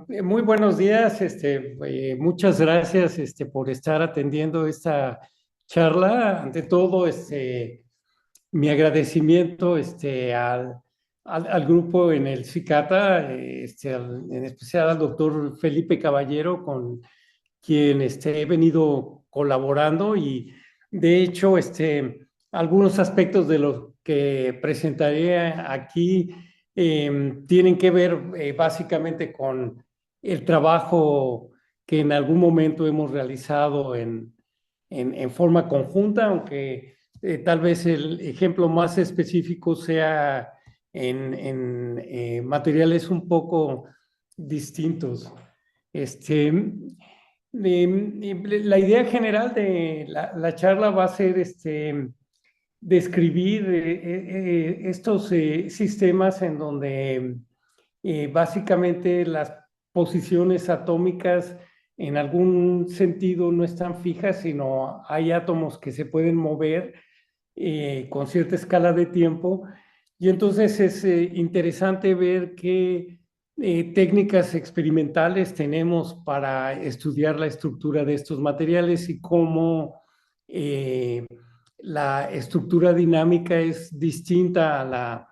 Muy buenos días. Muchas gracias, por estar atendiendo esta charla. Ante todo, mi agradecimiento, al grupo en el CICATA, en especial al doctor Felipe Caballero, con quien, he venido colaborando y, de hecho, algunos aspectos de lo que presentaré aquí tienen que ver básicamente con el trabajo que en algún momento hemos realizado en forma conjunta, aunque tal vez el ejemplo más específico sea en materiales un poco distintos. Este, la idea general de la charla va a ser describir estos sistemas en donde básicamente las posiciones atómicas en algún sentido no están fijas, sino hay átomos que se pueden mover con cierta escala de tiempo. Y entonces es interesante ver qué técnicas experimentales tenemos para estudiar la estructura de estos materiales y cómo eh, la estructura dinámica es distinta a la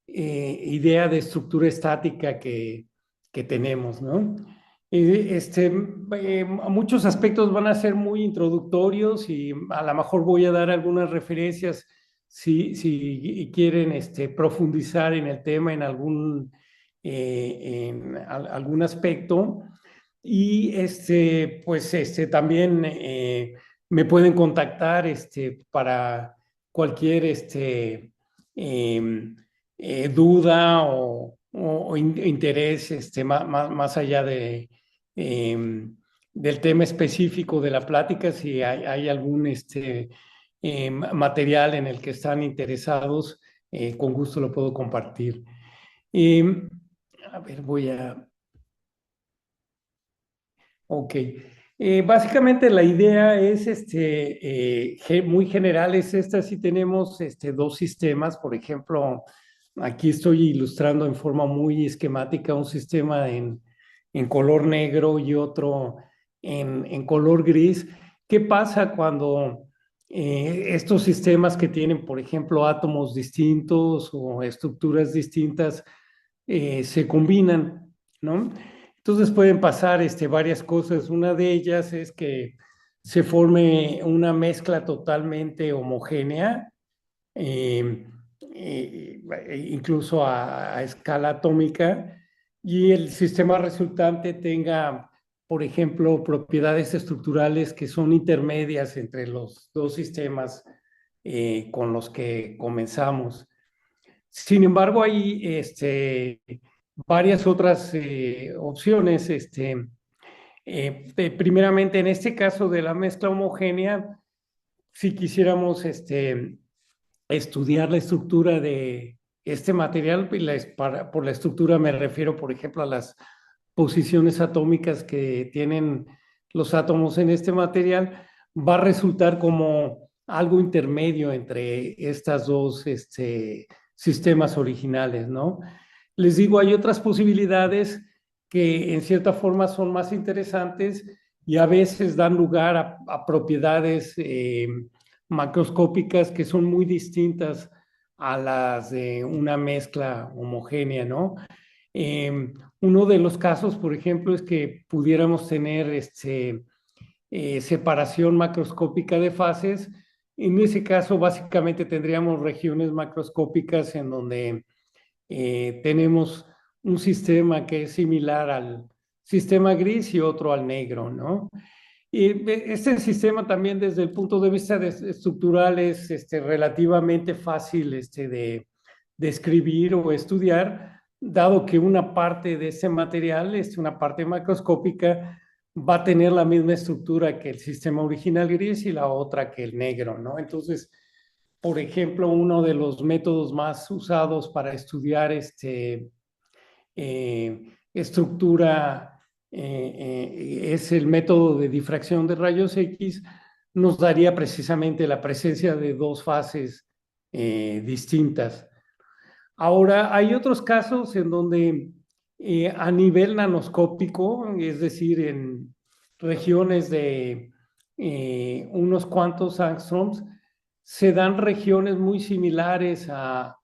idea de estructura estática que tenemos, ¿no? Muchos aspectos van a ser muy introductorios y a lo mejor voy a dar algunas referencias si quieren profundizar en el tema algún aspecto. Y pues también me pueden contactar para cualquier em, duda o interés más allá del tema específico de la plática, si hay algún material en el que están interesados, con gusto lo puedo compartir. Em, a ver, Ok. Básicamente la idea es muy general, es esta. Si tenemos dos sistemas, por ejemplo, aquí estoy ilustrando en forma muy esquemática un sistema en color negro y otro en color gris. ¿Qué pasa cuando estos sistemas que tienen, por ejemplo, átomos distintos o estructuras distintas se combinan, ¿no? Entonces pueden pasar varias cosas. Una de ellas es que se forme una mezcla totalmente homogénea, eh, incluso a escala atómica, y el sistema resultante tenga, por ejemplo, propiedades estructurales que son intermedias entre los dos sistemas con los que comenzamos. Sin embargo, hay varias otras opciones. Primeramente, en este caso de la mezcla homogénea, si quisiéramos estudiar la estructura de este material, y por la estructura me refiero, por ejemplo, a las posiciones atómicas que tienen los átomos en este material, va a resultar como algo intermedio entre estas dos sistemas originales, ¿no? Les digo, hay otras posibilidades que en cierta forma son más interesantes y a veces dan lugar a propiedades macroscópicas que son muy distintas a las de una mezcla homogénea, ¿no? Uno de los casos, por ejemplo, es que pudiéramos tener separación macroscópica de fases. En ese caso, básicamente tendríamos regiones macroscópicas en donde tenemos un sistema que es similar al sistema gris y otro al negro, ¿no? Y este sistema también desde el punto de vista estructural es relativamente fácil de escribir o estudiar, dado que una parte de ese material, una parte macroscópica, va a tener la misma estructura que el sistema original gris y la otra que el negro, ¿no? Entonces, por ejemplo, uno de los métodos más usados para estudiar estructura es el método de difracción de rayos X. Nos daría precisamente la presencia de dos fases distintas. Ahora, hay otros casos en donde a nivel nanoscópico, es decir, en regiones de unos cuantos angstroms, se dan regiones muy similares a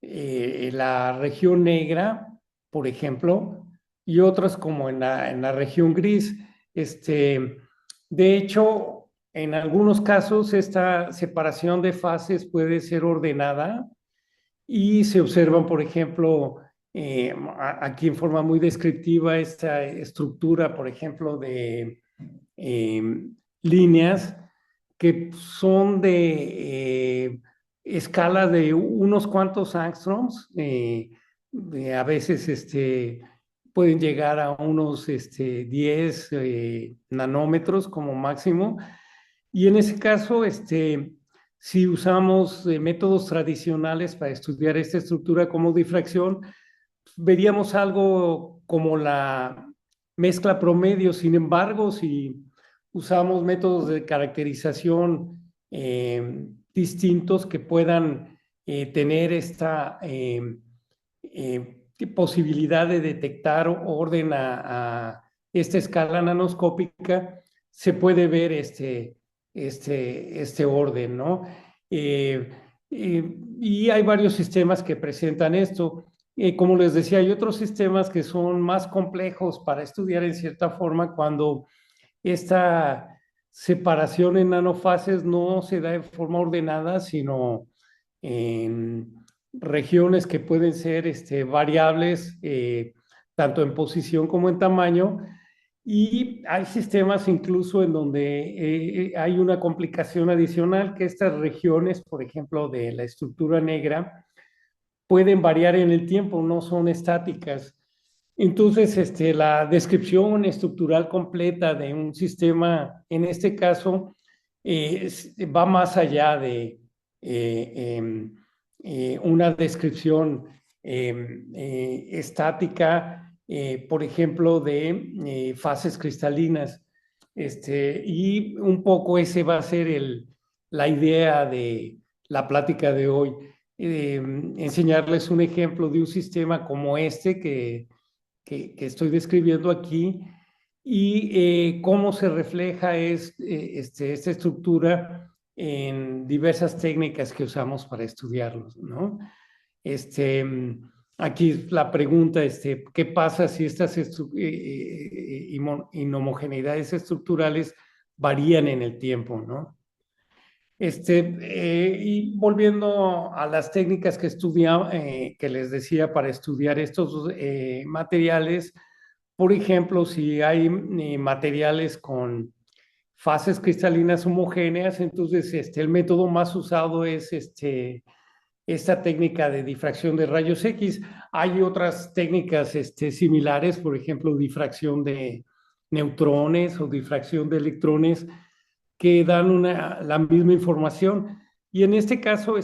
la región negra, por ejemplo, y otras como en la región gris. De hecho, en algunos casos esta separación de fases puede ser ordenada y se observan, por ejemplo, aquí en forma muy descriptiva esta estructura, por ejemplo, de eh, líneas que son de escala de unos cuantos angstroms, a veces pueden llegar a unos 10 nanómetros como máximo, y en ese caso, si usamos métodos tradicionales para estudiar esta estructura como difracción, veríamos algo como la mezcla promedio. Sin embargo, si usamos métodos de caracterización distintos que puedan tener esta posibilidad de detectar orden a esta escala nanoscópica, se puede ver este orden, ¿no? Y hay varios sistemas que presentan esto. Como les decía, hay otros sistemas que son más complejos para estudiar en cierta forma cuando esta separación en nanofases no se da en forma ordenada, sino en regiones que pueden ser variables, tanto en posición como en tamaño. Y hay sistemas incluso en donde hay una complicación adicional, que estas regiones, por ejemplo, de la estructura negra, pueden variar en el tiempo, no son estáticas. Entonces, la descripción estructural completa de un sistema, en este caso, va más allá de una descripción estática, por ejemplo, de fases cristalinas. Y un poco ese va a ser la idea de la plática de hoy. Enseñarles un ejemplo de un sistema como este que estoy describiendo aquí y cómo se refleja esta estructura en diversas técnicas que usamos para estudiarlos, ¿no? Este, aquí la pregunta, ¿qué pasa si estas inhomogeneidades estructurales varían en el tiempo, ¿no? Y volviendo a las técnicas que les decía para estudiar estos materiales, por ejemplo, si hay materiales con fases cristalinas homogéneas, entonces el método más usado es esta técnica de difracción de rayos X. Hay otras técnicas similares, por ejemplo, difracción de neutrones o difracción de electrones que dan la misma información. Y en este caso,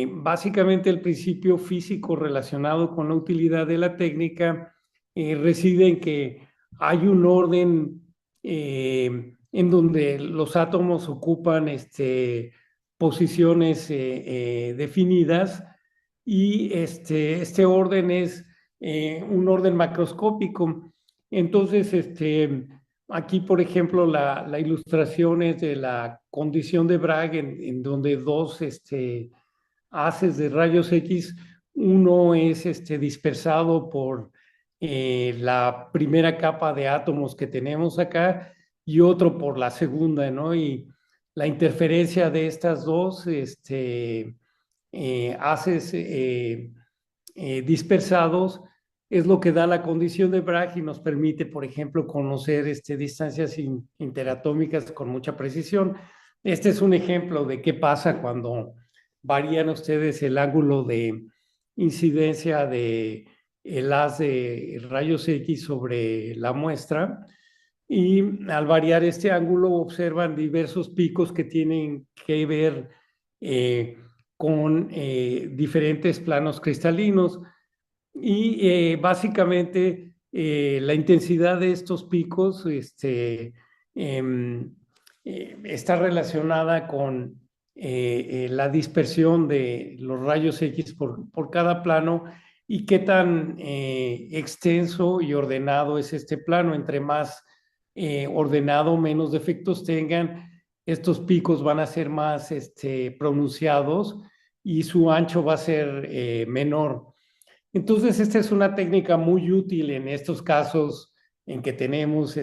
básicamente el principio físico relacionado con la utilidad de la técnica reside en que hay un orden en donde los átomos ocupan posiciones definidas, y este orden es un orden macroscópico. Entonces, aquí, por ejemplo, la ilustración es de la condición de Bragg en donde dos haces de rayos X, uno es dispersado por la primera capa de átomos que tenemos acá y otro por la segunda, ¿no? Y la interferencia de estas dos haces dispersados es lo que da la condición de Bragg y nos permite, por ejemplo, conocer distancias interatómicas con mucha precisión. Este es un ejemplo de qué pasa cuando varían ustedes el ángulo de incidencia de el haz de rayos X sobre la muestra, y al variar este ángulo observan diversos picos que tienen que ver con diferentes planos cristalinos. Y básicamente la intensidad de estos picos está relacionada con la dispersión de los rayos X por cada plano y qué tan extenso y ordenado es este plano. Entre más ordenado, menos defectos tengan, estos picos van a ser más pronunciados y su ancho va a ser menor. Entonces, esta es una técnica muy útil en estos casos en que tenemos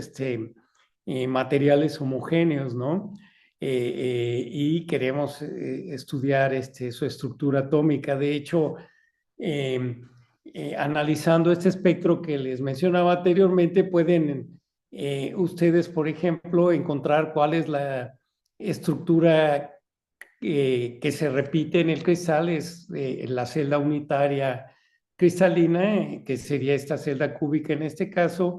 materiales homogéneos, ¿no? Y queremos estudiar su estructura atómica. De hecho, eh, analizando este espectro que les mencionaba anteriormente, pueden ustedes, por ejemplo, encontrar cuál es la estructura que se repite en el cristal, es la celda unitaria cristalina, que sería esta celda cúbica en este caso,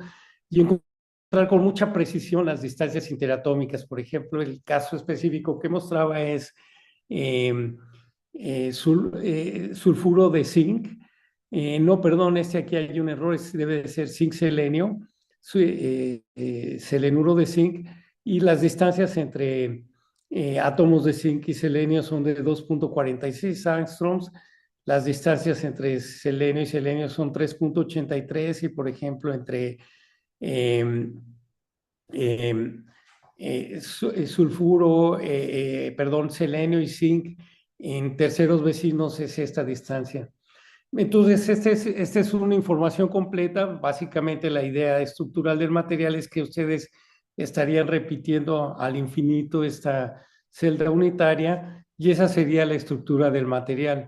y encontrar con mucha precisión las distancias interatómicas. Por ejemplo, el caso específico que mostraba es eh, sulfuro de zinc. No, perdón, aquí hay un error, debe de ser zinc selenio, selenuro de zinc, y las distancias entre átomos de zinc y selenio son de 2,46 angstroms. Las distancias entre selenio y selenio son 3,83 y, por ejemplo, entre eh, eh, sulfuro, perdón, selenio y zinc en terceros vecinos es esta distancia. Entonces, esta es una información completa. Básicamente, la idea estructural del material es que ustedes estarían repitiendo al infinito esta celda unitaria y esa sería la estructura del material.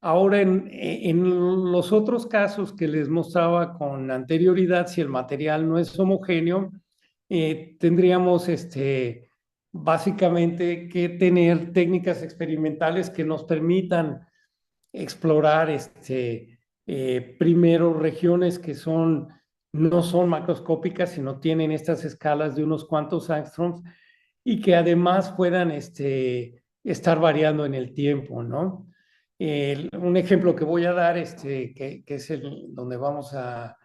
Ahora, en los otros casos que les mostraba con anterioridad, si el material no es homogéneo, tendríamos básicamente que tener técnicas experimentales que nos permitan explorar primero regiones que no son macroscópicas, sino tienen estas escalas de unos cuantos angstroms y que además puedan estar variando en el tiempo, ¿no? Un ejemplo que voy a dar, que es donde vamos a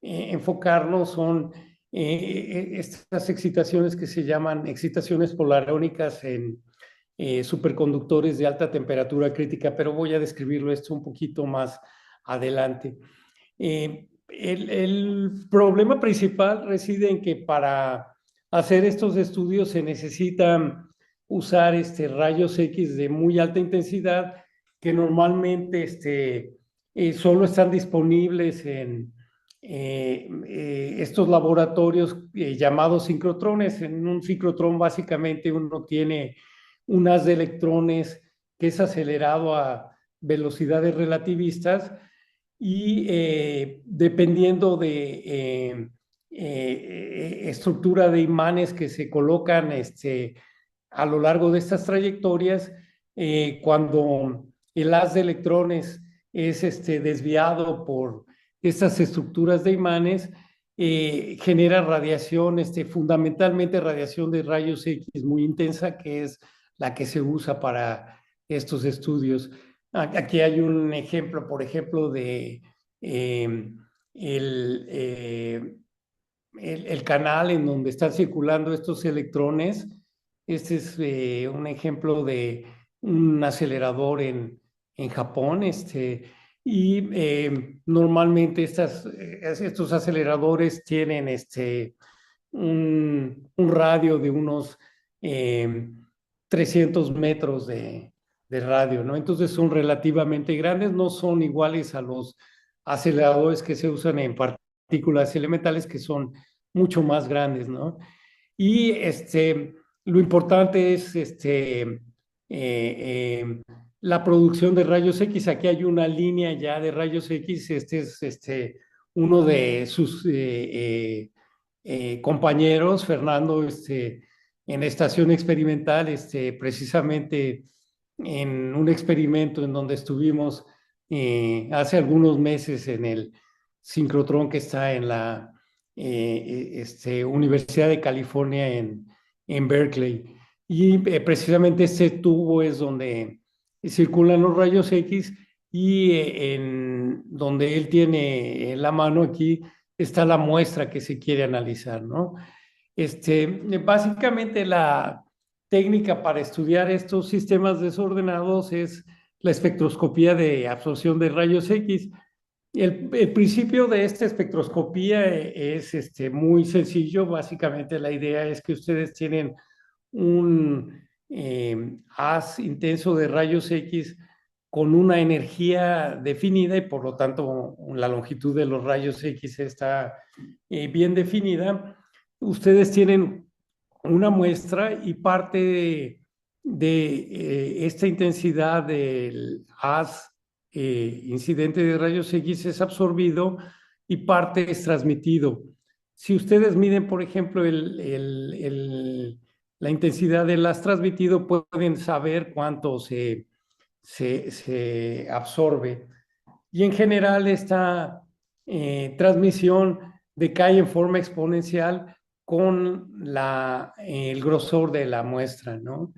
enfocarnos, son estas excitaciones que se llaman excitaciones polarónicas en superconductores de alta temperatura crítica, pero voy a describirlo esto un poquito más adelante. El problema principal reside en que para hacer estos estudios se necesitan usar rayos X de muy alta intensidad que normalmente solo están disponibles en estos laboratorios llamados sincrotrones. En un sincrotrón básicamente uno tiene un haz de electrones que es acelerado a velocidades relativistas y dependiendo de estructura de imanes que se colocan a lo largo de estas trayectorias, cuando el haz de electrones es desviado por estas estructuras de imanes, genera radiación, fundamentalmente radiación de rayos X muy intensa, que es la que se usa para estos estudios. Aquí hay un ejemplo, por ejemplo, de el, eh, el canal en donde están circulando estos electrones. Este es un ejemplo de un acelerador en Japón. Y normalmente estos aceleradores tienen un radio de unos eh, 300 metros de radio, ¿no? Entonces son relativamente grandes, no son iguales a los aceleradores que se usan en partículas elementales, que son mucho más grandes, ¿no? Y lo importante es la producción de rayos X. Aquí hay una línea ya de rayos X. Este es uno de sus compañeros, Fernando, en la estación experimental, precisamente en un experimento en donde estuvimos hace algunos meses en el sincrotrón que está en la Universidad de California en Berkeley. Y precisamente este tubo es donde circulan los rayos X y en donde él tiene en la mano aquí está la muestra que se quiere analizar, ¿no? Básicamente técnica para estudiar estos sistemas desordenados es la espectroscopía de absorción de rayos X. El principio de esta espectroscopía es muy sencillo. Básicamente la idea es que ustedes tienen un haz intenso de rayos X con una energía definida y por lo tanto la longitud de los rayos X está bien definida. Ustedes tienen una muestra y parte de esta intensidad del haz incidente de rayos X es absorbido y parte es transmitido. Si ustedes miden, por ejemplo, la intensidad del haz transmitido, pueden saber cuánto se absorbe. Y en general esta transmisión decae en forma exponencial con el grosor de la muestra, ¿no?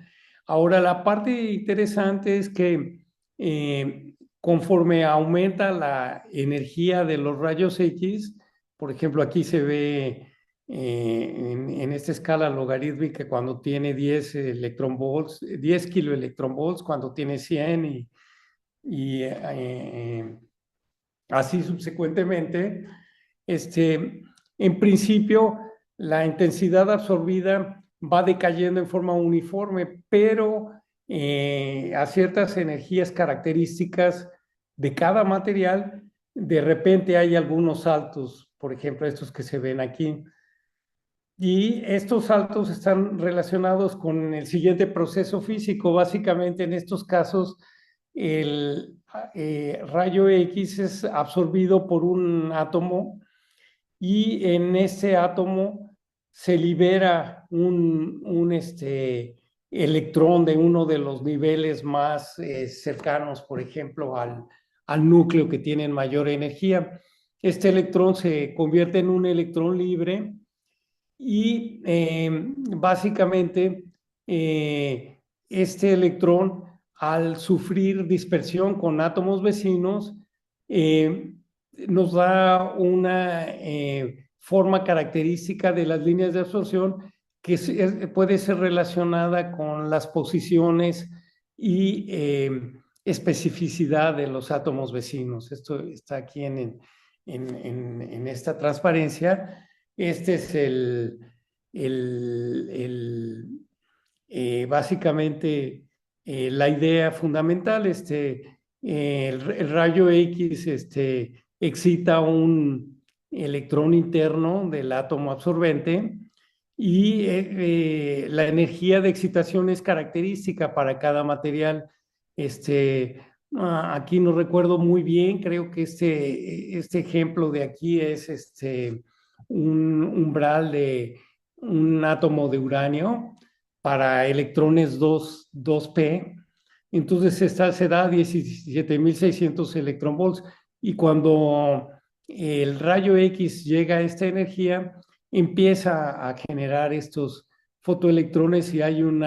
Ahora, la parte interesante es que conforme aumenta la energía de los rayos X, por ejemplo, aquí se ve en esta escala logarítmica cuando tiene 10 electronvolts, 10 kiloelectronvolts, cuando tiene 100 y así subsecuentemente, en principio la intensidad absorbida va decayendo en forma uniforme, pero a ciertas energías características de cada material, de repente hay algunos saltos, por ejemplo, estos que se ven aquí. Y estos saltos están relacionados con el siguiente proceso físico. Básicamente, en estos casos, el rayo X es absorbido por un átomo y en ese átomo se libera un electrón de uno de los niveles más cercanos, por ejemplo, al núcleo que tiene mayor energía. Este electrón se convierte en un electrón libre y básicamente este electrón, al sufrir dispersión con átomos vecinos, eh, nos da una forma característica de las líneas de absorción que puede ser relacionada con las posiciones y especificidad de los átomos vecinos. Esto está aquí en esta transparencia. Este es básicamente la idea fundamental. El rayo X excita un electrón interno del átomo absorbente y la energía de excitación es característica para cada material. Aquí no recuerdo muy bien, creo que este ejemplo de aquí es un umbral de un átomo de uranio para electrones 2p. Entonces se da 17.600 electronvolts y cuando el rayo X llega a esta energía, empieza a generar estos fotoelectrones y hay un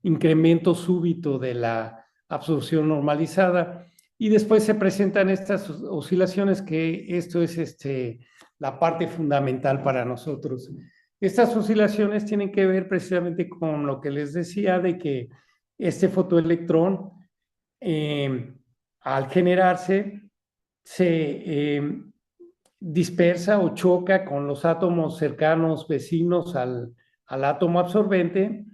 incremento súbito de la absorción normalizada. Y después se presentan estas oscilaciones que esto es la parte fundamental para nosotros. Estas oscilaciones tienen que ver precisamente con lo que les decía de que este fotoelectrón, al generarse, se dispersa o choca con los átomos cercanos, vecinos al átomo absorbente,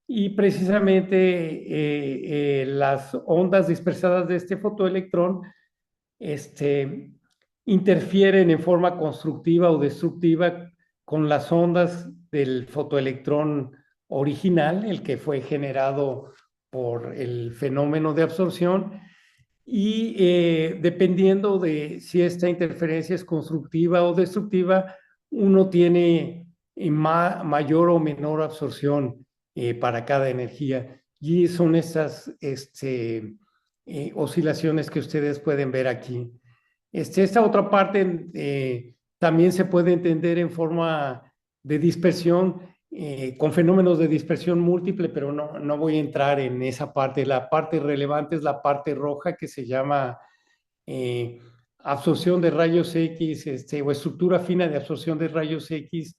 y precisamente las ondas dispersadas de este fotoelectrón interfieren en forma constructiva o destructiva con las ondas del fotoelectrón original, el que fue generado por el fenómeno de absorción, y dependiendo de si esta interferencia es constructiva o destructiva, uno tiene mayor o menor absorción para cada energía. Y son estas oscilaciones que ustedes pueden ver aquí. Esta otra parte también se puede entender en forma de dispersión, con fenómenos de dispersión múltiple, pero no voy a entrar en esa parte. La parte relevante es la parte roja que se llama absorción de rayos X o estructura fina de absorción de rayos X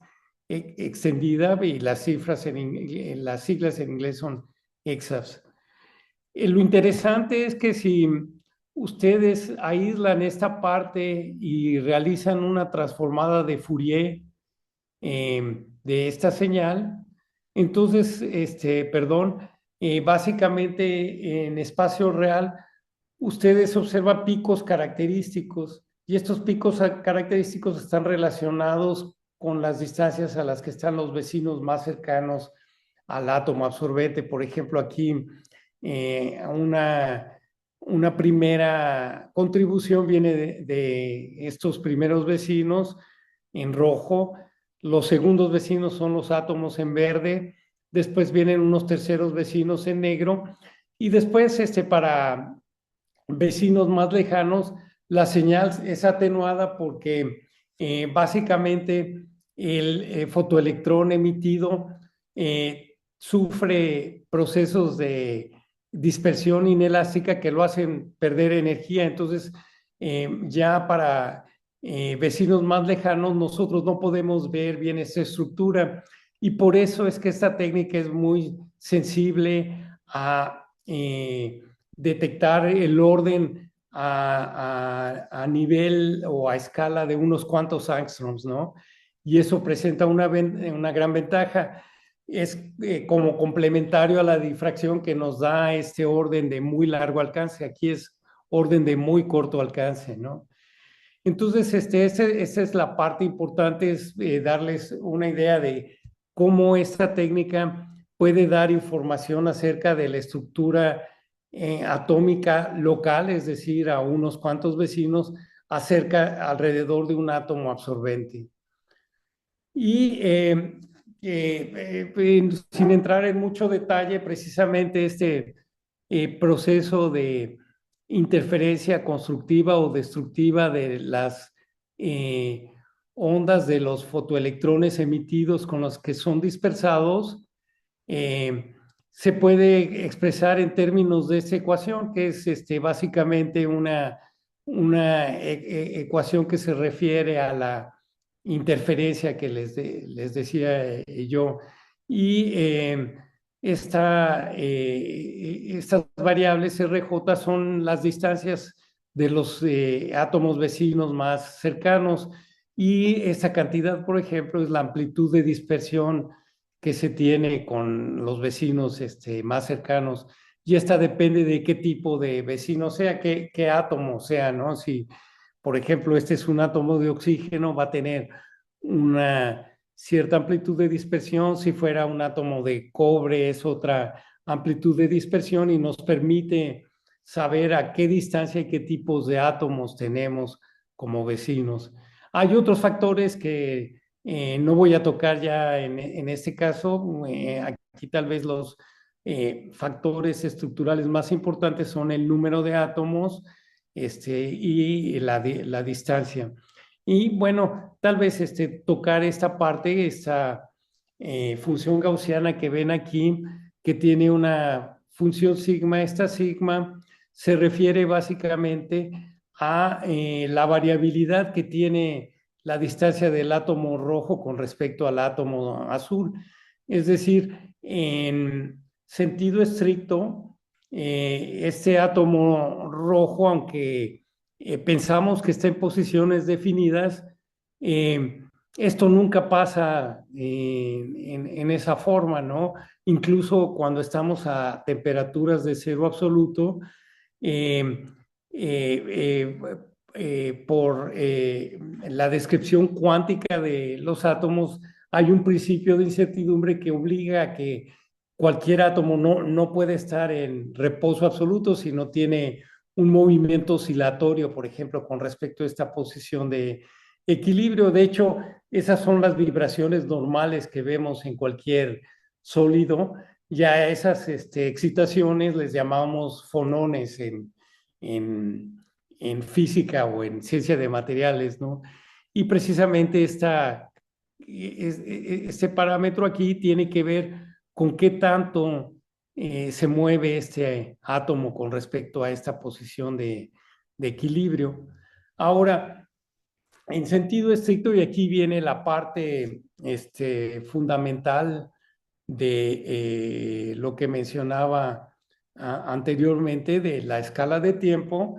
extendida y las siglas en inglés son EXAFS. Lo interesante es que si ustedes aíslan esta parte y realizan una transformada de Fourier de esta señal, entonces, perdón, básicamente en espacio real, ustedes observan picos característicos y estos picos característicos están relacionados con las distancias a las que están los vecinos más cercanos al átomo absorbente. Por ejemplo, aquí una primera contribución viene de estos primeros vecinos en rojo, los segundos vecinos son los átomos en verde, después vienen unos terceros vecinos en negro y después para vecinos más lejanos la señal es atenuada porque básicamente el fotoelectrón emitido sufre procesos de dispersión inelástica que lo hacen perder energía. Entonces, ya para vecinos más lejanos, nosotros no podemos ver bien esta estructura y por eso es que esta técnica es muy sensible a detectar el orden a nivel o a escala de unos cuantos angstroms, ¿no? Y eso presenta una gran ventaja. Es como complementario a la difracción que nos da este orden de muy largo alcance. Aquí es orden de muy corto alcance, ¿no? Entonces, esta es la parte importante, es darles una idea de cómo esta técnica puede dar información acerca de la estructura atómica local, es decir, a unos cuantos vecinos, alrededor de un átomo absorbente. Y sin entrar en mucho detalle, precisamente este proceso de interferencia constructiva o destructiva de las eh, ondas de los fotoelectrones emitidos con los que son dispersados, eh, se puede expresar en términos de esta ecuación, que es básicamente una ecuación que se refiere a la interferencia que les decía yo. Y estas variables RJ son las distancias de los átomos vecinos más cercanos y esa cantidad, por ejemplo, es la amplitud de dispersión que se tiene con los vecinos más cercanos. Y esta depende de qué tipo de vecino sea, qué átomo sea, ¿no? Si, por ejemplo, este es un átomo de oxígeno, va a tener una cierta amplitud de dispersión. Si fuera un átomo de cobre, es otra amplitud de dispersión y nos permite saber a qué distancia y qué tipos de átomos tenemos como vecinos. Hay otros factores que no voy a tocar ya en este caso. Aquí tal vez los factores estructurales más importantes son el número de átomos y la distancia. Y bueno, tal vez tocar esta parte, esta función gaussiana que ven aquí, que tiene una función sigma. Esta sigma se refiere básicamente a la variabilidad que tiene la distancia del átomo rojo con respecto al átomo azul. Es decir, en sentido estricto, este átomo rojo, aunque pensamos que está en posiciones definidas, esto nunca pasa en esa forma, ¿no? Incluso cuando estamos a temperaturas de cero absoluto, eh, eh, por la descripción cuántica de los átomos, hay un principio de incertidumbre que obliga a que cualquier átomo no puede estar en reposo absoluto si no tiene un movimiento oscilatorio, por ejemplo, con respecto a esta posición de equilibrio. De hecho, esas son las vibraciones normales que vemos en cualquier sólido. Ya esas excitaciones les llamamos fonones en, en física o en ciencia de materiales, ¿no? Y precisamente este parámetro aquí tiene que ver con qué tanto se mueve este átomo con respecto a esta posición de equilibrio. Ahora, En sentido estricto, y aquí viene la parte fundamental de lo que mencionaba anteriormente de la escala de tiempo.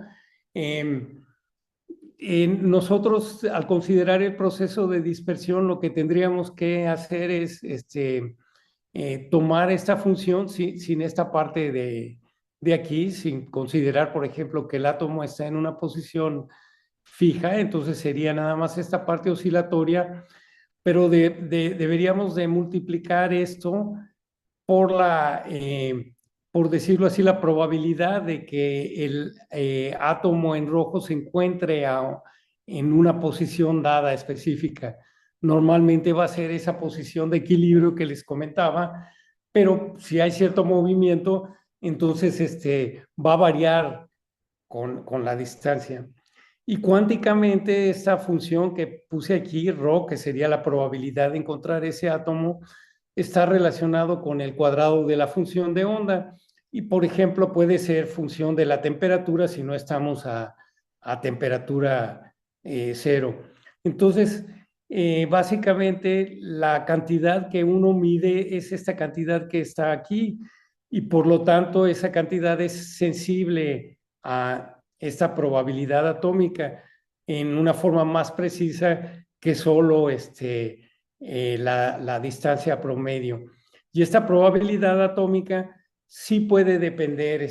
em, Nosotros, al considerar el proceso de dispersión, lo que tendríamos que hacer es tomar esta función sin esta parte de aquí, sin considerar, por ejemplo, que el átomo está en una posición fija, entonces sería nada más esta parte oscilatoria, pero deberíamos de multiplicar esto por por decirlo así, la probabilidad de que el átomo en rojo se encuentre en una posición dada específica. Normalmente va a ser esa posición de equilibrio que les comentaba, pero si hay cierto movimiento, entonces va a variar con la distancia. Y cuánticamente esta función que puse aquí, ρ, que sería la probabilidad de encontrar ese átomo, está relacionado con el cuadrado de la función de onda. Y, por ejemplo, puede ser función de la temperatura si no estamos a temperatura cero. Entonces, básicamente, la cantidad que uno mide es esta cantidad que está aquí y, por lo tanto, esa cantidad es sensible a esta probabilidad atómica en una forma más precisa que solo la distancia promedio. Y esta probabilidad atómica sí puede depender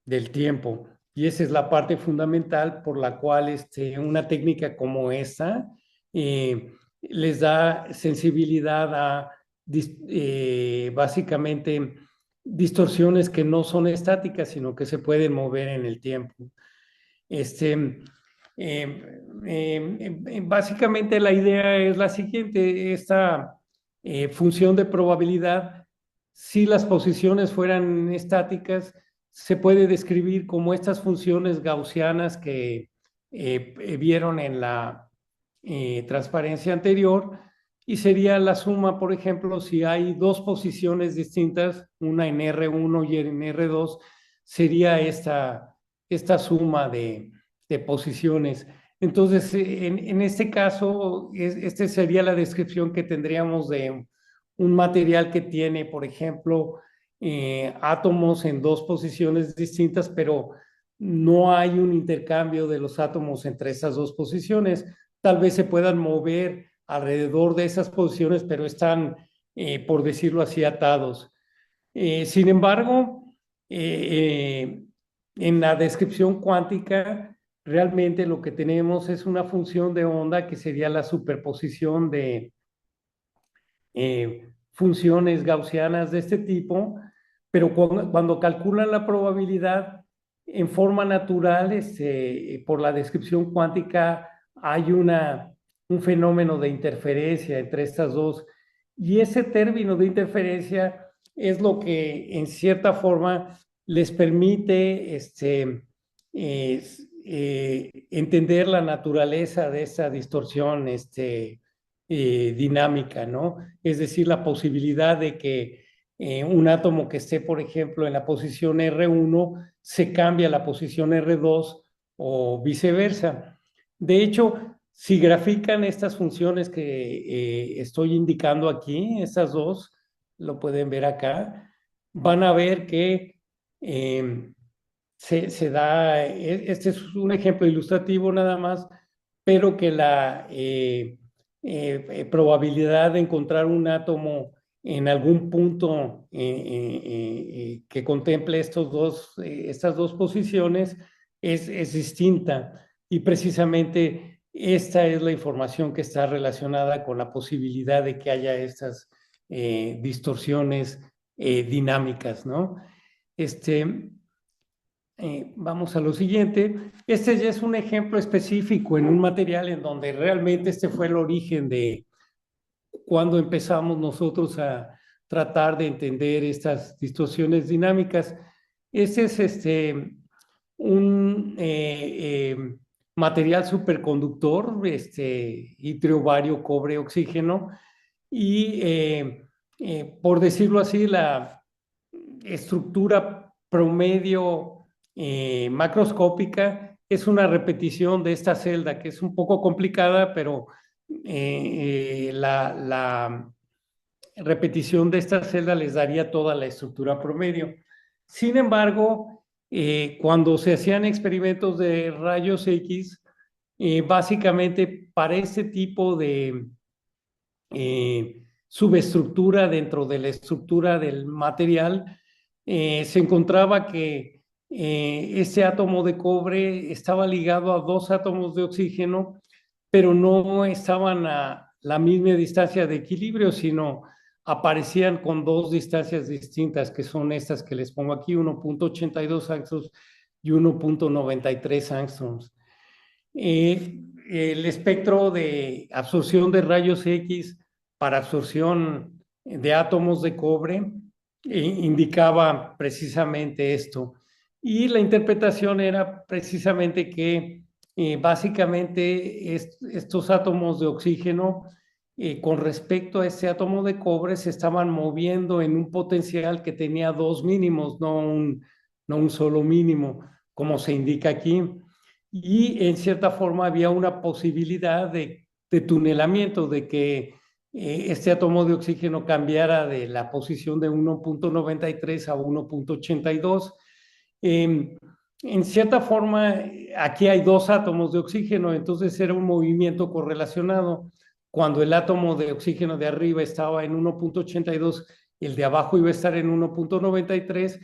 del tiempo. Y esa es la parte fundamental por la cual una técnica como esta les da sensibilidad a básicamente distorsiones que no son estáticas, sino que se pueden mover en el tiempo. Básicamente la idea es la siguiente, esta función de probabilidad, si las posiciones fueran estáticas, se puede describir como estas funciones gaussianas que vieron en la transparencia anterior, y sería la suma, por ejemplo, si hay dos posiciones distintas, una en R1 y en R2, sería esta suma de posiciones. Entonces, en este caso, esta sería la descripción que tendríamos de un material que tiene, por ejemplo, átomos en dos posiciones distintas, pero no hay un intercambio de los átomos entre esas dos posiciones. Tal vez se puedan mover alrededor de esas posiciones, pero están, por decirlo así, atados. Sin embargo, eh, en la descripción cuántica, realmente lo que tenemos es una función de onda que sería la superposición de funciones gaussianas de este tipo, pero cuando calculan la probabilidad en forma natural, por la descripción cuántica, hay un fenómeno de interferencia entre estas dos. Y ese término de interferencia es lo que en cierta forma les permite entender la naturaleza de esa distorsión dinámica, ¿no? Es decir, la posibilidad de que un átomo que esté, por ejemplo, en la posición R1 se cambie a la posición R2 o viceversa. De hecho, si grafican estas funciones que estoy indicando aquí, estas dos, lo pueden ver acá, van a ver que se da, este es un ejemplo ilustrativo nada más, pero que la probabilidad de encontrar un átomo en algún punto que contemple estas dos posiciones es distinta. Y precisamente esta es la información que está relacionada con la posibilidad de que haya estas distorsiones dinámicas, ¿no? Vamos a lo siguiente. Este ya es un ejemplo específico en un material en donde realmente este fue el origen de cuando empezamos nosotros a tratar de entender estas distorsiones dinámicas. Este es un material superconductor, itrio, bario, cobre, oxígeno, y por decirlo así, la estructura promedio macroscópica es una repetición de esta celda, que es un poco complicada, pero la repetición de esta celda les daría toda la estructura promedio. Sin embargo, cuando se hacían experimentos de rayos X, básicamente para este tipo de subestructura dentro de la estructura del material, se encontraba que ese átomo de cobre estaba ligado a dos átomos de oxígeno, pero no estaban a la misma distancia de equilibrio, sino aparecían con dos distancias distintas, que son estas que les pongo aquí, 1.82 angstroms y 1.93 angstroms. El espectro de absorción de rayos X para absorción de átomos de cobre indicaba precisamente esto. Y la interpretación era precisamente que básicamente estos átomos de oxígeno con respecto a este átomo de cobre se estaban moviendo en un potencial que tenía dos mínimos, no un solo mínimo, como se indica aquí. Y en cierta forma había una posibilidad de tunelamiento, de que este átomo de oxígeno cambiara de la posición de 1.93 a 1.82. En cierta forma, aquí hay dos átomos de oxígeno, entonces era un movimiento correlacionado. Cuando el átomo de oxígeno de arriba estaba en 1.82, el de abajo iba a estar en 1.93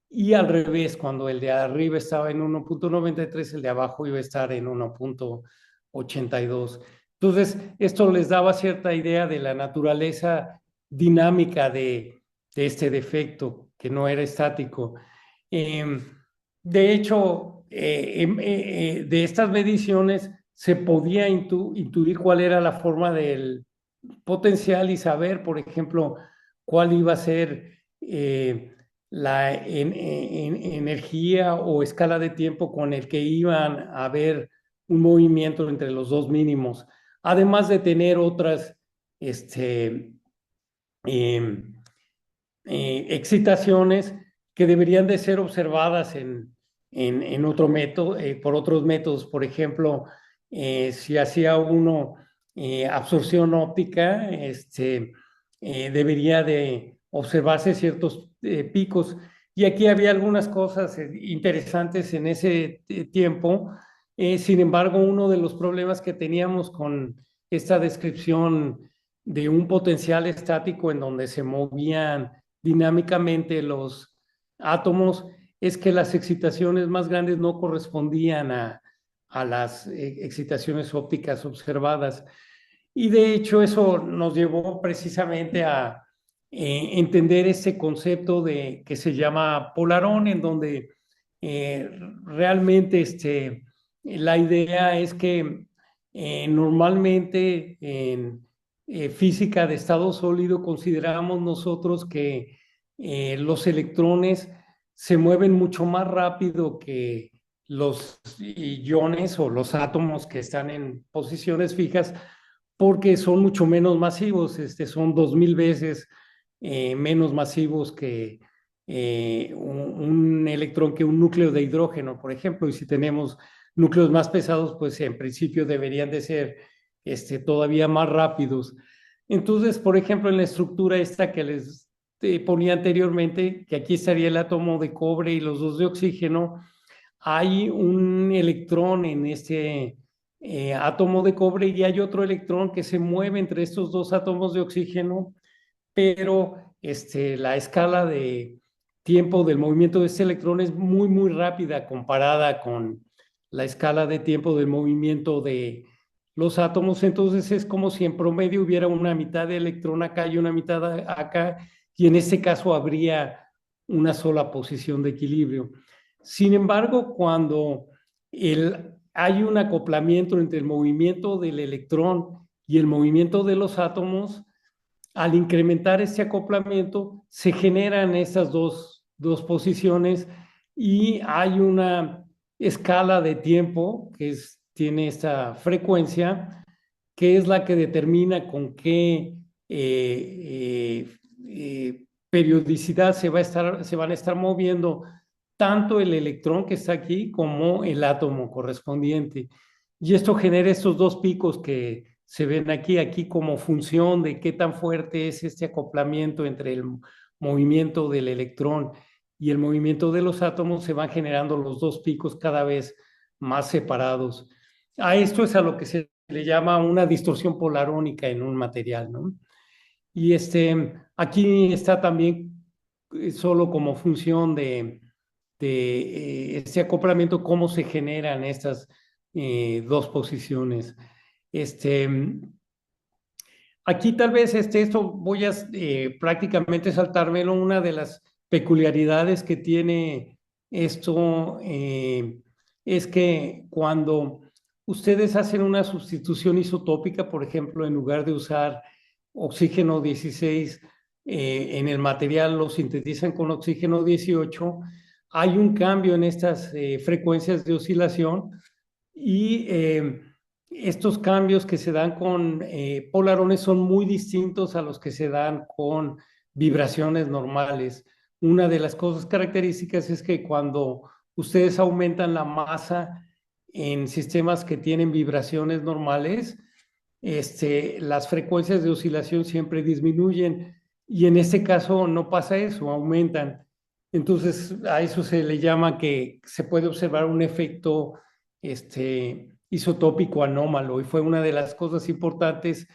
y al revés, cuando el de arriba estaba en 1.93, el de abajo iba a estar en 1.82. Entonces, esto les daba cierta idea de la naturaleza dinámica de este defecto, que no era estático. Eh, de hecho, de estas mediciones se podía intuir cuál era la forma del potencial y saber, por ejemplo, cuál iba a ser la energía o escala de tiempo con el que iban a haber un movimiento entre los dos mínimos, además de tener otras este, eh, excitaciones que deberían de ser observadas en otro método, por otros métodos. Por ejemplo, si hacía uno absorción óptica, debería de observarse ciertos picos. Y aquí había algunas cosas interesantes en ese tiempo. Sin embargo, uno de los problemas que teníamos con esta descripción de un potencial estático en donde se movían dinámicamente los átomos es que las excitaciones más grandes no correspondían a las excitaciones ópticas observadas. Y de hecho eso nos llevó precisamente a entender ese concepto de, que se llama polarón, en donde realmente la idea es que normalmente en física de estado sólido consideramos nosotros que los electrones se mueven mucho más rápido que los iones o los átomos que están en posiciones fijas porque son mucho menos masivos, son 2000 veces menos masivos que un electrón, que un núcleo de hidrógeno, por ejemplo, y si tenemos núcleos más pesados, pues en principio deberían de ser todavía más rápidos. Entonces, por ejemplo, en la estructura esta que les ponía anteriormente, que aquí estaría el átomo de cobre y los dos de oxígeno, hay un electrón en este átomo de cobre y hay otro electrón que se mueve entre estos dos átomos de oxígeno, pero la escala de tiempo del movimiento de este electrón es muy, muy rápida comparada con la escala de tiempo del movimiento de los átomos. Entonces es como si en promedio hubiera una mitad de electrón acá y una mitad acá, y en este caso habría una sola posición de equilibrio. Sin embargo, cuando hay un acoplamiento entre el movimiento del electrón y el movimiento de los átomos, al incrementar ese acoplamiento, se generan esas dos posiciones y hay una escala de tiempo que tiene esta frecuencia, que es la que determina con qué periodicidad se van a estar moviendo tanto el electrón que está aquí como el átomo correspondiente. Y esto genera estos dos picos que se ven aquí como función de qué tan fuerte es este acoplamiento entre el movimiento del electrón y el movimiento de los átomos, se van generando los dos picos cada vez más separados. A esto es a lo que se le llama una distorsión polarónica en un material, ¿no? Y aquí está también solo como función de este acoplamiento, cómo se generan estas dos posiciones. Este, Aquí tal vez esto voy a prácticamente saltármelo. Una de las peculiaridades que tiene esto es que cuando ustedes hacen una sustitución isotópica, por ejemplo, en lugar de usar oxígeno 16 en el material, lo sintetizan con oxígeno 18, hay un cambio en estas frecuencias de oscilación y estos cambios que se dan con polarones son muy distintos a los que se dan con vibraciones normales. Una de las cosas características es que cuando ustedes aumentan la masa en sistemas que tienen vibraciones normales, las frecuencias de oscilación siempre disminuyen y en este caso no pasa eso, aumentan. Entonces a eso se le llama que se puede observar un efecto isotópico anómalo, y fue una de las cosas importantes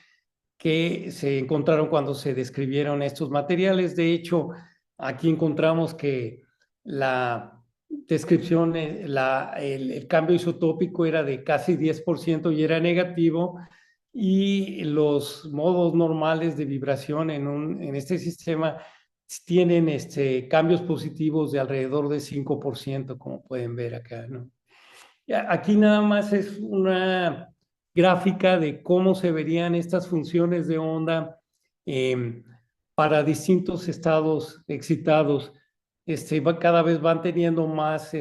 que se encontraron cuando se describieron estos materiales. De hecho, aquí encontramos que la descripción, el cambio isotópico era de casi 10% y era negativo, y los modos normales de vibración en este sistema tienen cambios positivos de alrededor de 5%, como pueden ver acá, ¿no? Aquí nada más es una gráfica de cómo se verían estas funciones de onda eh, para distintos estados excitados. Cada vez van teniendo más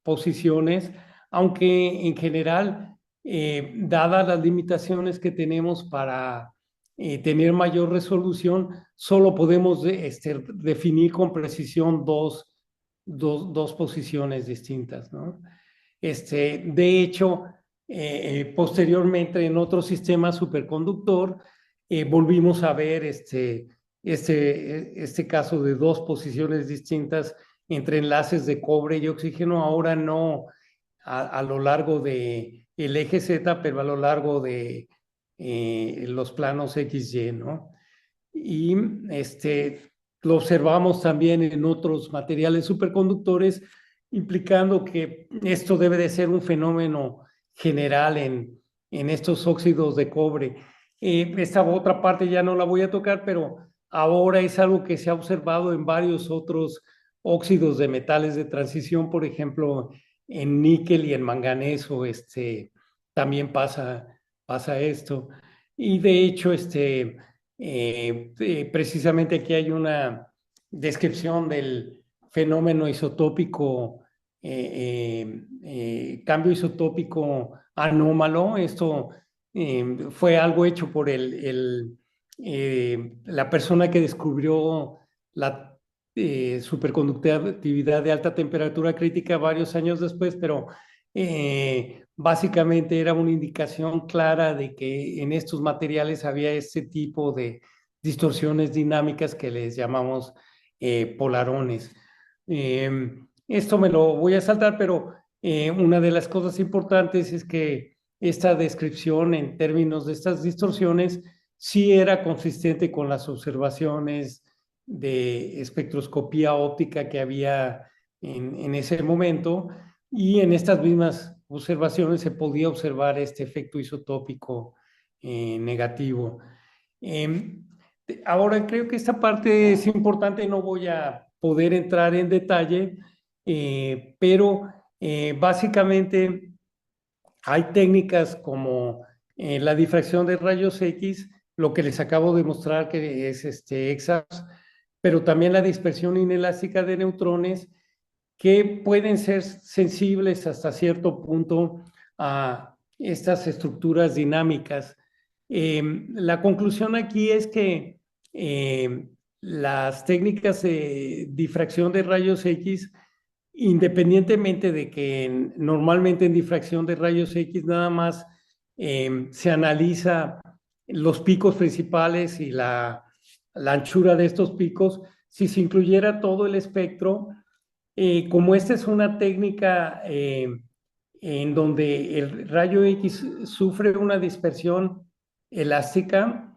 posiciones, aunque en general, dadas las limitaciones que tenemos para tener mayor resolución, solo podemos definir con precisión dos posiciones distintas, ¿no? De hecho, posteriormente en otro sistema superconductor, volvimos a ver este caso de dos posiciones distintas entre enlaces de cobre y oxígeno, ahora no a lo largo del eje Z, pero a lo largo de los planos XY, ¿no? Y lo observamos también en otros materiales superconductores, implicando que esto debe de ser un fenómeno general en estos óxidos de cobre. Esta otra parte ya no la voy a tocar, pero ahora es algo que se ha observado en varios otros óxidos de metales de transición, por ejemplo, en níquel y en manganeso, también pasa esto. Y de hecho, precisamente aquí hay una descripción del fenómeno isotópico, cambio isotópico anómalo. Esto fue algo hecho por la persona que descubrió la superconductividad de alta temperatura crítica varios años después, pero básicamente era una indicación clara de que en estos materiales había este tipo de distorsiones dinámicas que les llamamos polarones. Esto me lo voy a saltar, pero una de las cosas importantes es que esta descripción en términos de estas distorsiones sí era consistente con las observaciones de espectroscopía óptica que había en ese momento, y en estas mismas observaciones se podía observar este efecto isotópico negativo. Eh, Ahora creo que esta parte es importante, no voy a poder entrar en detalle, pero básicamente hay técnicas como la difracción de rayos X, lo que les acabo de mostrar que es EXAFS, pero también la dispersión inelástica de neutrones, que pueden ser sensibles hasta cierto punto a estas estructuras dinámicas. La conclusión aquí es que las técnicas de difracción de rayos X independientemente de que normalmente en difracción de rayos X nada más se analiza los picos principales y la anchura de estos picos, si se incluyera todo el espectro, como esta es una técnica en donde el rayo X sufre una dispersión elástica,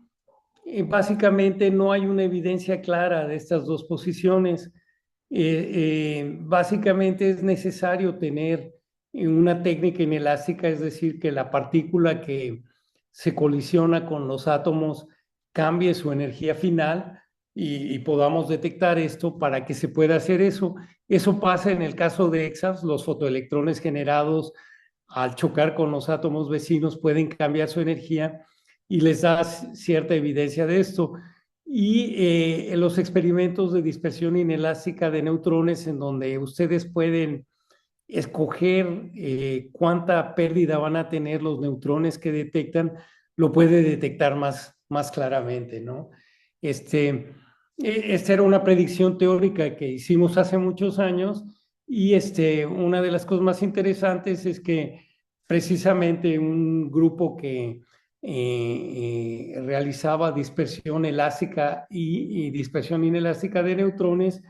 básicamente no hay una evidencia clara de estas dos posiciones. Básicamente es necesario tener una técnica inelástica, es decir, que la partícula que se colisiona con los átomos cambie su energía final y podamos detectar esto para que se pueda hacer eso. Eso pasa en el caso de EXAFs, los fotoelectrones generados al chocar con los átomos vecinos pueden cambiar su energía y les da cierta evidencia de esto. Y en los experimentos de dispersión inelástica de neutrones, en donde ustedes pueden escoger cuánta pérdida van a tener los neutrones que detectan, lo puede detectar más claramente, ¿no? Esta era una predicción teórica que hicimos hace muchos años y una de las cosas más interesantes es que precisamente un grupo que realizaba dispersión elástica y dispersión inelástica de neutrones,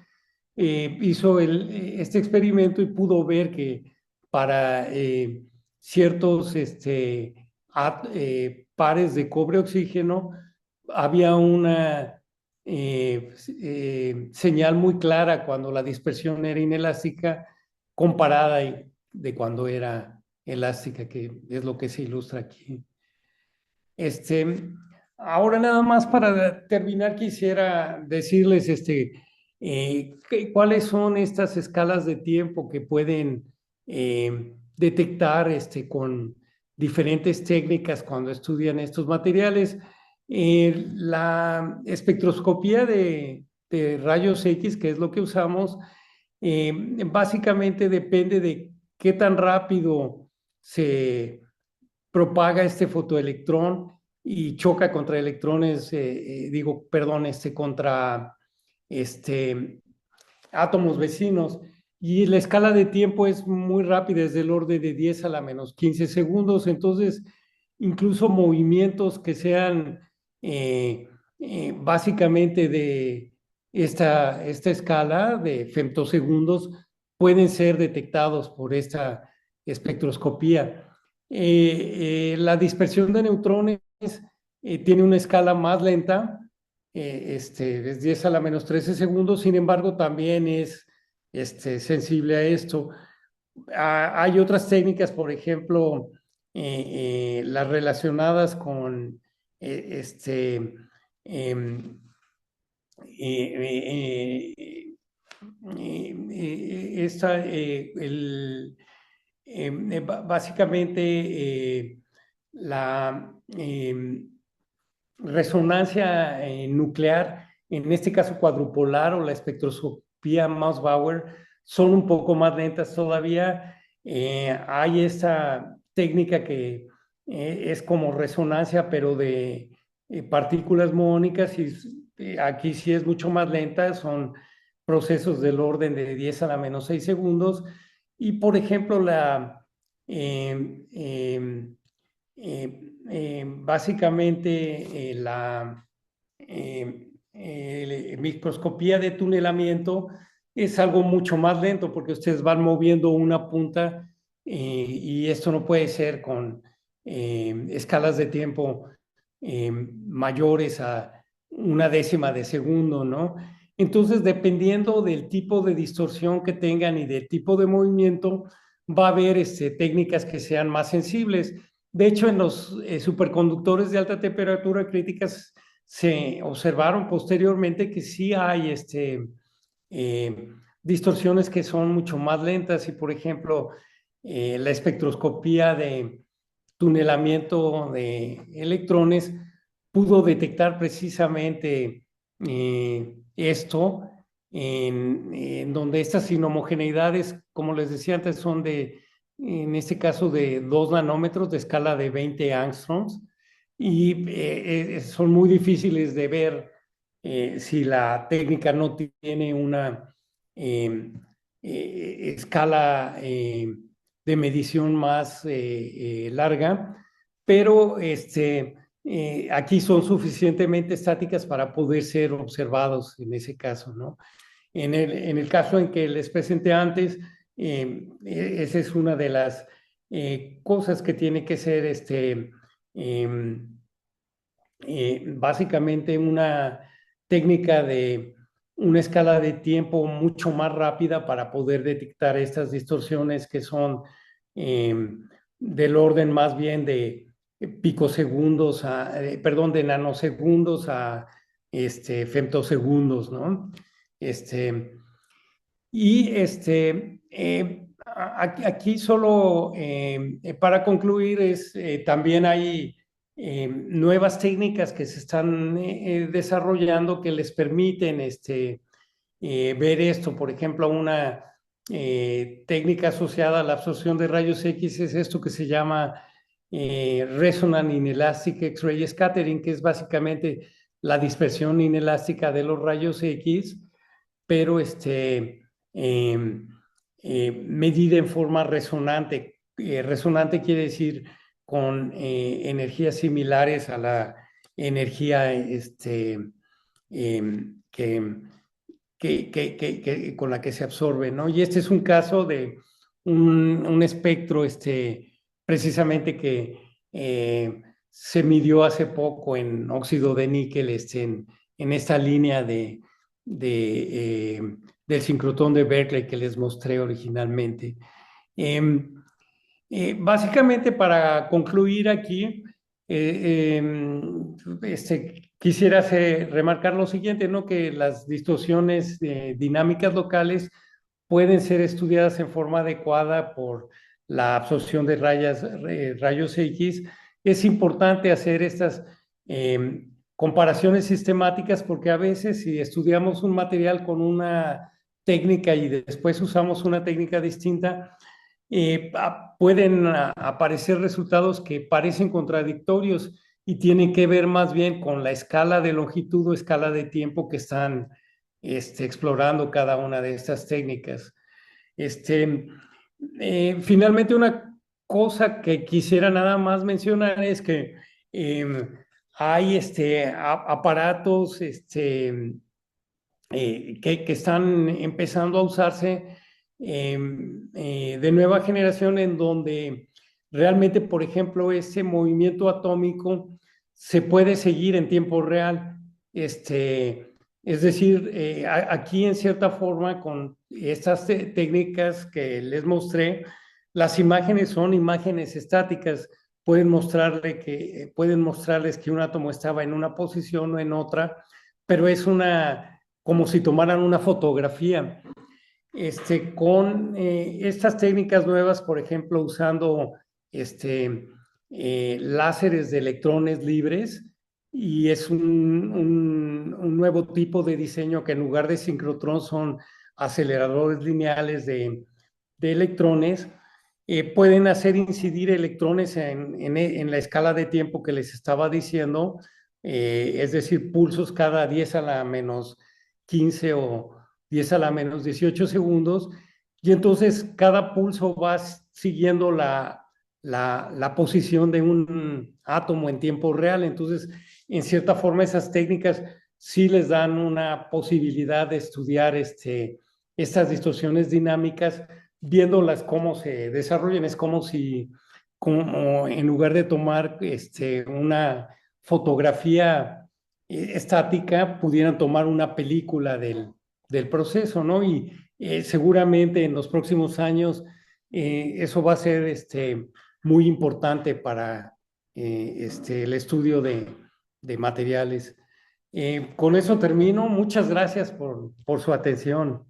hizo este experimento y pudo ver que para ciertos pares de cobre-oxígeno había una señal muy clara cuando la dispersión era inelástica comparada de cuando era elástica, que es lo que se ilustra aquí. Este, ahora nada más para terminar quisiera decirles cuáles son estas escalas de tiempo que pueden detectar con diferentes técnicas cuando estudian estos materiales. La espectroscopía de rayos X, que es lo que usamos, básicamente depende de qué tan rápido se propaga este fotoelectrón y choca contra electrones, perdón, contra este, átomos vecinos. Y la escala de tiempo es muy rápida, es del orden de 10 a la menos 15 segundos. Entonces, incluso movimientos que sean básicamente de esta escala de femtosegundos pueden ser detectados por esta espectroscopía. La dispersión de neutrones tiene una escala más lenta, es 10 a la menos 13 segundos, sin embargo, también es sensible a esto. Hay otras técnicas, por ejemplo, las relacionadas con em, eh, eh, básicamente la resonancia nuclear, en este caso cuadrupolar o la espectroscopía Maus-Bauer, son un poco más lentas todavía. Hay esta técnica que es como resonancia, pero de partículas muónicas, y aquí sí es mucho más lenta, son procesos del orden de 10 a la menos 6 segundos. Y por ejemplo, básicamente la microscopía de tunelamiento es algo mucho más lento porque ustedes van moviendo una punta y esto no puede ser con escalas de tiempo mayores a una décima de segundo, ¿no? Entonces, dependiendo del tipo de distorsión que tengan y del tipo de movimiento, va a haber técnicas que sean más sensibles. De hecho, en los superconductores de alta temperatura críticas se observaron posteriormente que sí hay eh, distorsiones que son mucho más lentas y, por ejemplo, la espectroscopía de tunelamiento de electrones pudo detectar precisamente esto en donde estas inhomogeneidades, como les decía antes, son en este caso, de 2 nanómetros de escala de 20 angstroms y son muy difíciles de ver si la técnica no tiene una escala de medición más larga, pero aquí son suficientemente estáticas para poder ser observados en ese caso, ¿no? En el caso en que les presenté antes, esa es una de las cosas que tiene que ser em, básicamente una técnica de una escala de tiempo mucho más rápida para poder detectar estas distorsiones que son eh, del orden más bien de picosegundos perdón, de nanosegundos a femtosegundos, ¿no? Este, aquí solo para concluir también hay nuevas técnicas que se están desarrollando que les permiten ver esto. Por ejemplo, una técnica asociada a la absorción de rayos X es esto que se llama Resonant Inelastic X-ray Scattering, que es básicamente la dispersión inelástica de los rayos X, pero eh, medida en forma resonante. Resonante quiere decir con energías similares a la energía que, con la que se absorbe, ¿no? Y este es un caso de un espectro precisamente que se midió hace poco en óxido de níquel en esta línea del sincrotrón de Berkeley que les mostré originalmente. Eh, Básicamente, para concluir aquí, quisiera remarcar lo siguiente, ¿no? Que las distorsiones dinámicas locales pueden ser estudiadas en forma adecuada por la absorción de rayos X. Es importante hacer estas comparaciones sistemáticas porque a veces si estudiamos un material con una técnica y después usamos una técnica distinta, pueden aparecer resultados que parecen contradictorios y tienen que ver más bien con la escala de longitud o escala de tiempo que están explorando cada una de estas técnicas. Finalmente, una cosa que quisiera nada más mencionar es que hay aparatos que están empezando a usarse de nueva generación en donde realmente, por ejemplo, ese movimiento atómico se puede seguir en tiempo real. Es decir, aquí en cierta forma con estas técnicas que les mostré, las imágenes son imágenes estáticas. Pueden mostrarles que un átomo estaba en una posición o en otra, pero es como si tomaran una fotografía. Con estas técnicas nuevas, por ejemplo, usando láseres de electrones libres, y es un nuevo tipo de diseño que en lugar de sincrotrón son aceleradores lineales de electrones, pueden hacer incidir electrones en la escala de tiempo que les estaba diciendo, es decir, pulsos cada 10 a la menos 15 o 10 a la menos 18 segundos, y entonces cada pulso va siguiendo la posición de un átomo en tiempo real. Entonces, en cierta forma, esas técnicas sí les dan una posibilidad de estudiar estas distorsiones dinámicas, viéndolas cómo se desarrollan. Es como si, como en lugar de tomar una fotografía estática, pudieran tomar una película del proceso, ¿no? Y seguramente en los próximos años eso va a ser muy importante para el estudio de materiales. Con eso termino. Muchas gracias por su atención.